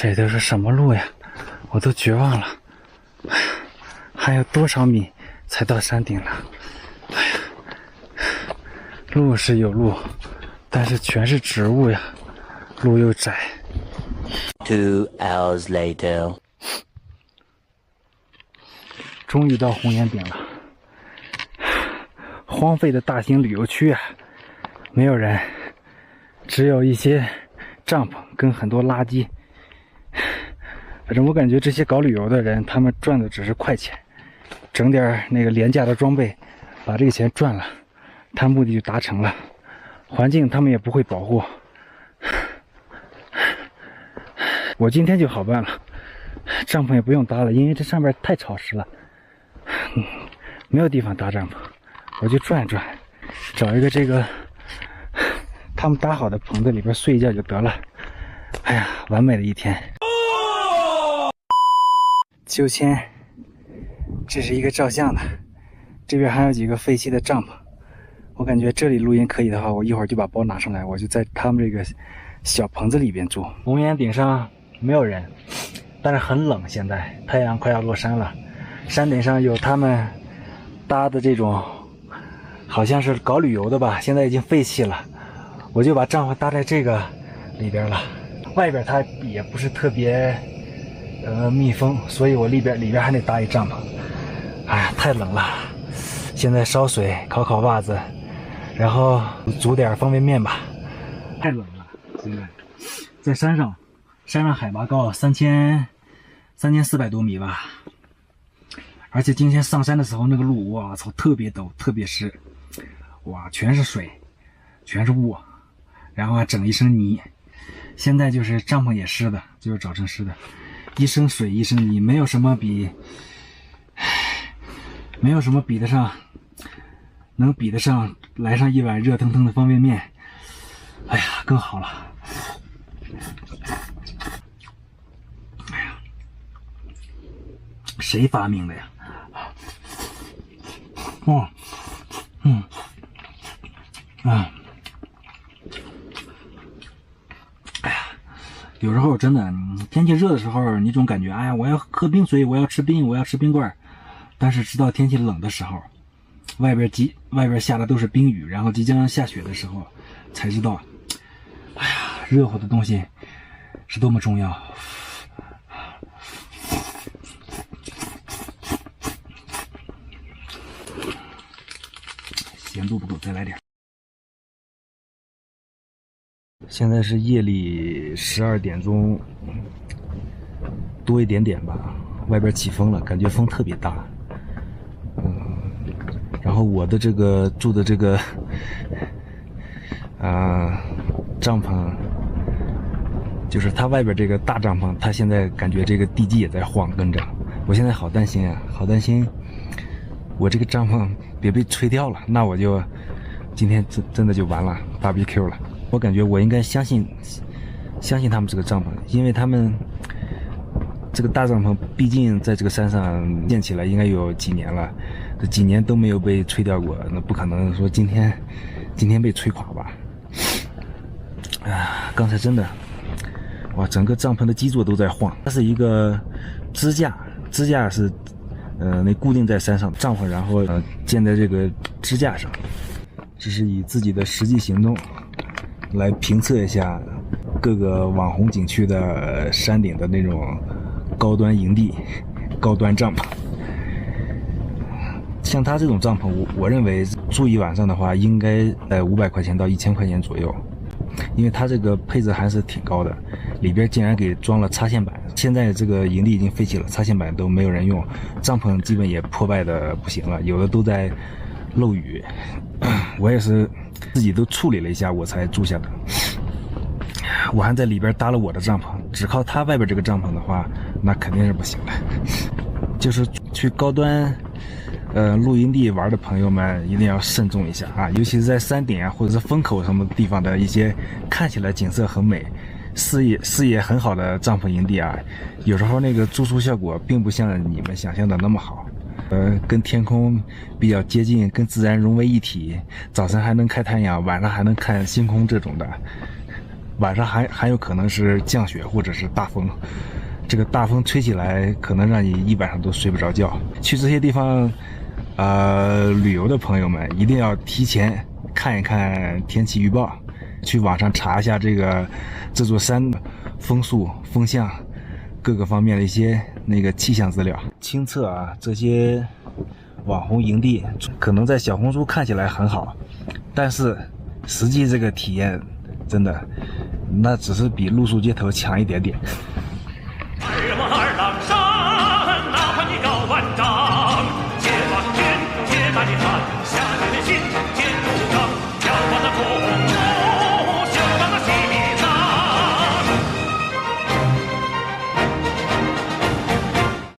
这都是什么路呀？我都绝望了。哎呀，还有多少米才到山顶呢？哎呀，路是有路，但是全是植物呀，路又窄。2 hours later， 终于到红岩顶了。荒废的大型旅游区啊，没有人，只有一些帐篷跟很多垃圾。反正我感觉这些搞旅游的人，他们赚的只是快钱，整点那个廉价的装备，把这个钱赚了，他目的就达成了。环境他们也不会保护。我今天就好办了，帐篷也不用搭了，因为这上面太潮湿了，没有地方搭帐篷，我就转转，找一个这个他们搭好的棚子里边睡一觉就得了。哎呀，完美的一天。秋千，这是一个照相的，这边还有几个废弃的帐篷。我感觉这里录音可以的话，我一会儿就把包拿上来，我就在他们这个小棚子里边住。红岩顶上没有人，但是很冷，现在太阳快要落山了。山顶上有他们搭的这种，好像是搞旅游的吧，现在已经废弃了。我就把帐篷搭在这个里边了，外边它也不是特别密封，所以我里边还得搭一帐篷。哎呀，太冷了，现在烧水烤袜子，然后煮点方便面吧。太冷了，现在在山上海拔高3400多米吧，而且今天上山的时候那个路，哇操，特别陡，特别湿，哇，全是水，全是雾，然后还整一身泥。现在就是帐篷也湿的，就是早晨湿的，一身水一身泥，没有什么比得上，能比得上来上一碗热腾腾的方便面。哎呀，更好了。哎呀，谁发明的呀？哎呀，有时候真的，天气热的时候，你总感觉，哎呀，我要喝冰水，我要吃冰，我要吃冰棍。但是直到天气冷的时候，外边下的都是冰雨，然后即将下雪的时候，才知道，哎呀，热乎的东西是多么重要。咸度不够，再来点。现在是夜里12点钟多一点点吧，外边起风了，感觉风特别大。然后我的这个住的这个帐篷，就是它外边这个大帐篷，它现在感觉这个地基也在晃，跟着。我现在好担心啊，好担心我这个帐篷别被吹掉了，那我就今天真的就完了 ，BBQ 了。我感觉我应该相信他们这个帐篷，因为他们这个大帐篷毕竟在这个山上建起来应该有几年了，这几年都没有被吹掉过，那不可能说今天被吹垮吧？啊，刚才真的，哇，整个帐篷的基座都在晃。它是一个支架是那固定在山上帐篷，然后建在这个支架上。这是以自己的实际行动来评测一下各个网红景区的山顶的那种高端营地、高端帐篷。像他这种帐篷，我认为住一晚上的话，应该在500块钱到1000块钱左右，因为它这个配置还是挺高的，里边竟然给装了擦线板。现在这个营地已经废弃了，擦线板都没有人用，帐篷基本也破败的不行了，有的都在漏雨。我也是自己都处理了一下，我才住下的。我还在里边搭了我的帐篷，只靠他外边这个帐篷的话，那肯定是不行的。就是去高端露营地玩的朋友们一定要慎重一下啊，尤其是在山顶啊或者是风口什么地方的一些看起来景色很美、视野很好的帐篷营地啊，有时候那个住宿效果并不像你们想象的那么好。跟天空比较接近，跟自然融为一体，早晨还能开太阳，晚上还能看星空这种的，晚上还有可能是降雪或者是大风。这个大风吹起来，可能让你一晚上都睡不着觉。去这些地方，旅游的朋友们一定要提前看一看天气预报，去网上查一下这座山的风速、风向各个方面的一些气象资料。亲测啊，这些网红营地可能在小红书看起来很好，但是实际这个体验真的，那只是比露宿街头强一点点。二郎山，哪怕你高万丈，解放军，解放你汉。